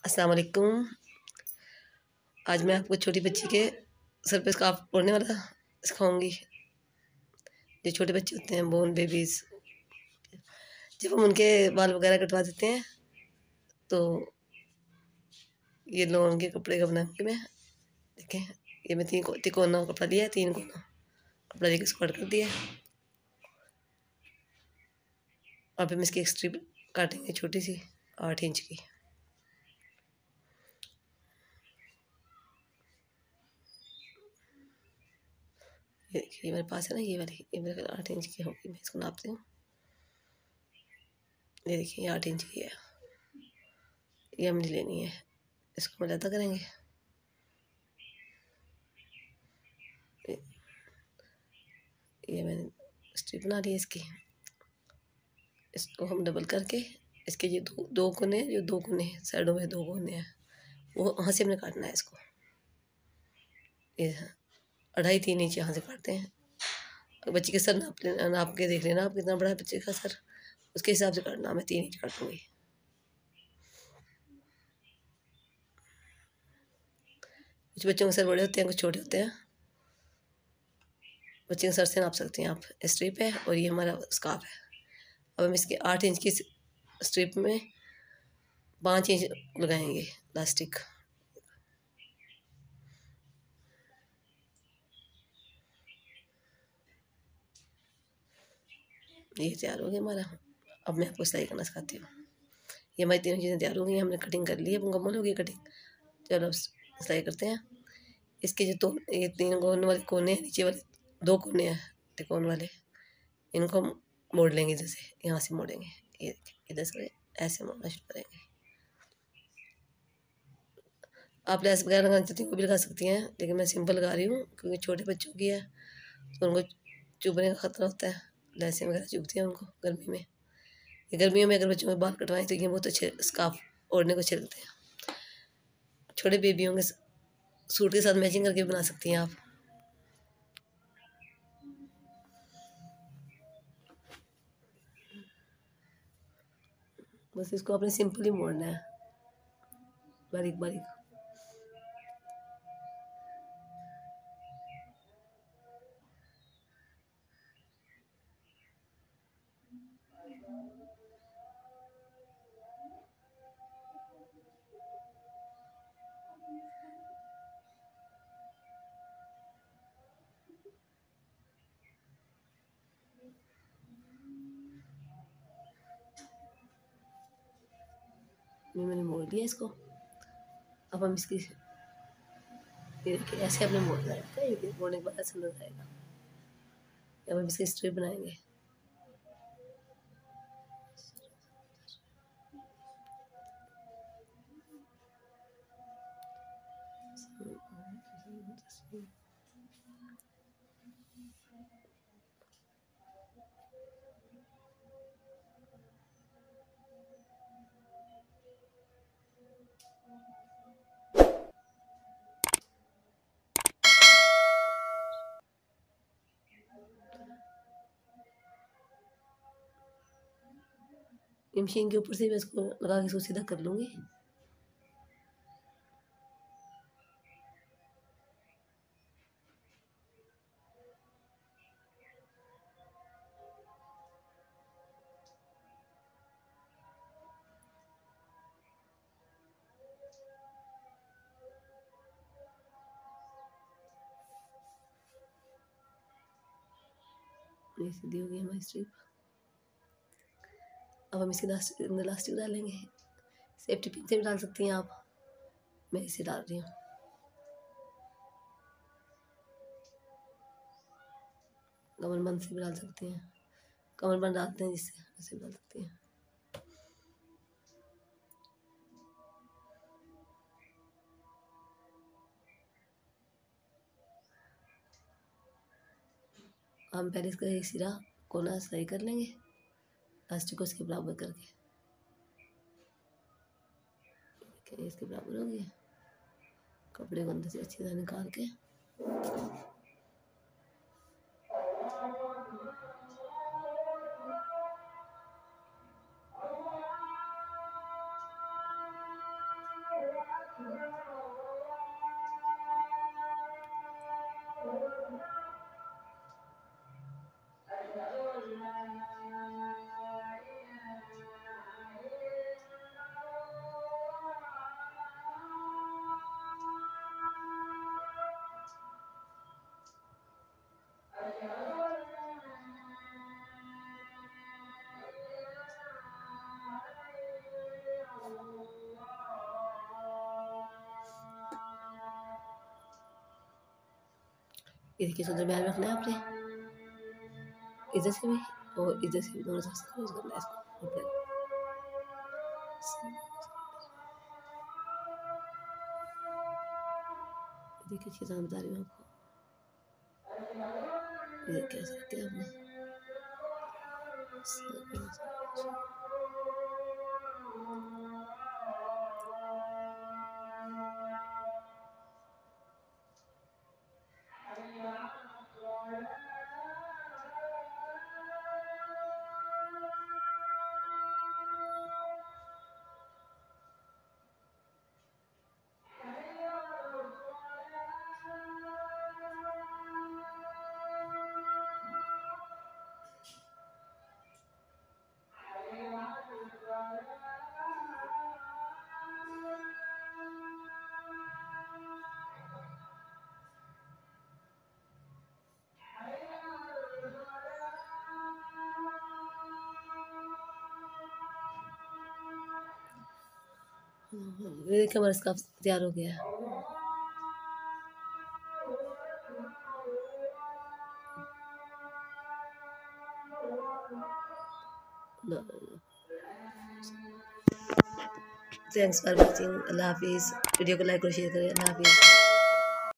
अस्सलाम वालेकुम। आज मैं आपको छोटी बच्ची के सर पे स्कार्फ ओढ़ने वाला सिखाऊंगी। जो छोटे बच्चे होते हैं, बोर्न बेबीज़, जब हम उनके बाल वगैरह कटवा देते हैं तो ये लो उनके कपड़े का बनाऊंगी मैं। देखें, ये मैं तिकोना कपड़ा लिया है, 3 कोना कपड़ा लेके इसको कट कर दिया। और फिर हम इसकी एक स्ट्रिप काटेंगे छोटी सी 8 इंच की। ये देखिए, ये मेरे पास है ना, ये वाली, ये मेरे 8 इंच की होगी। मैं इसको नापती हूँ। ये देखिए, ये 8 इंच की है। ये हमने लेनी है, इसको हम लता करेंगे। ये मैंने स्ट्रिप बना ली है इसकी। इसको हम डबल करके इसके ये दो कोने, जो 2 कोने साइडों में 2 कोने हैं, वो वहाँ से हमने काटना है इसको। ये 2.5-3 इंच यहाँ से काटते हैं। बच्चे के सर नाप के देख लेना आप कितना बड़ा है बच्चे का सर, उसके हिसाब से काटना। मैं 3 इंच काटूंगी। कुछ बच्चों के सर बड़े होते हैं, कुछ छोटे होते हैं। बच्चे के सर से नाप सकते हैं आप। स्ट्रिप है और ये हमारा स्कार्फ है। अब हम इसके 8 इंच की स्ट्रिप में 5 इंच लगाएंगे इलास्टिक। ये तैयार हो गया हमारा। अब मैं आपको सिलाई करना सिखाती हूँ। ये हमारी 3 चीज़ें तैयार हो गई हैं, हमने कटिंग कर ली है, मुकम्मल हो गई कटिंग। चलो अब सिलाई करते हैं। इसके जो ये 3 कोने वाले कोने हैं, नीचे वाले 2 कोने हैं तिकोन वाले, इनको हम मोड़ लेंगे। इधर से, यहाँ से मोड़ेंगे। ये इधर से ऐसे मोड़ना शुरू करेंगे। आप लेस वगैरह लगाना चाहती हैं वो भी लगा सकती हैं, लेकिन मैं सिंपल लगा रही हूँ क्योंकि छोटे बच्चों की है तो उनको चुभने का खतरा होता है। लेसें वगैरह चुभती हैं उनको गर्मी में। ये गर्मियों में अगर बच्चों के बाल कटवाएं तो ये बहुत अच्छे स्कार्फ ओढ़ने को अच्छे लगते हैं। छोटे बेबियों के सूट के साथ मैचिंग करके बना सकती हैं आप। बस इसको आपने सिंपल ही मोड़ना है, बारीक बारीक। मैंने मोड़ लिया इसको। अब हम इसकी ये देखिए, ऐसे आपने मोड़ना है। ये मोड़ने के बाद ऐसा नजर आएगा। अब हम इसकी स्ट्रिप बनाएंगे। मशीन के ऊपर से मैं इसको लगा के इसको सीधा कर लूँगी। ये सीधी हो गई हमारी स्ट्रिप। अब हम इसके इलास्टिक डालेंगे। सेफ्टी पिन से भी डाल सकती हैं आप। मैं इसे डाल रही हूँ। कमरबंद से भी डाल सकती हैं। कमरबंद डालते हैं जिससे, ऐसे भी डाल सकती हैं। हम पहले इसका एक सिरा कोना सिलाई कर लेंगे, इलास्टिक को इसके बराबर करके। इसके बराबर हो गया। कपड़े को अंदर से अच्छी तरह निकाल के ये देखिए सुंदर ब्याज रखना है आपने, इधर से भी और इधर से भी, दोनों तरफ से क्लोज करना है इसको। देखिए अच्छी तरह बता रही हूँ आपको, ये कैसे किया आपने। ये देखिए हमारा स्कार्फ तैयार हो गया है। Thanks for watching. अल्लाह हाफिज़। वीडियो को लाइक और शेयर करें। अल्लाह हाफिज़।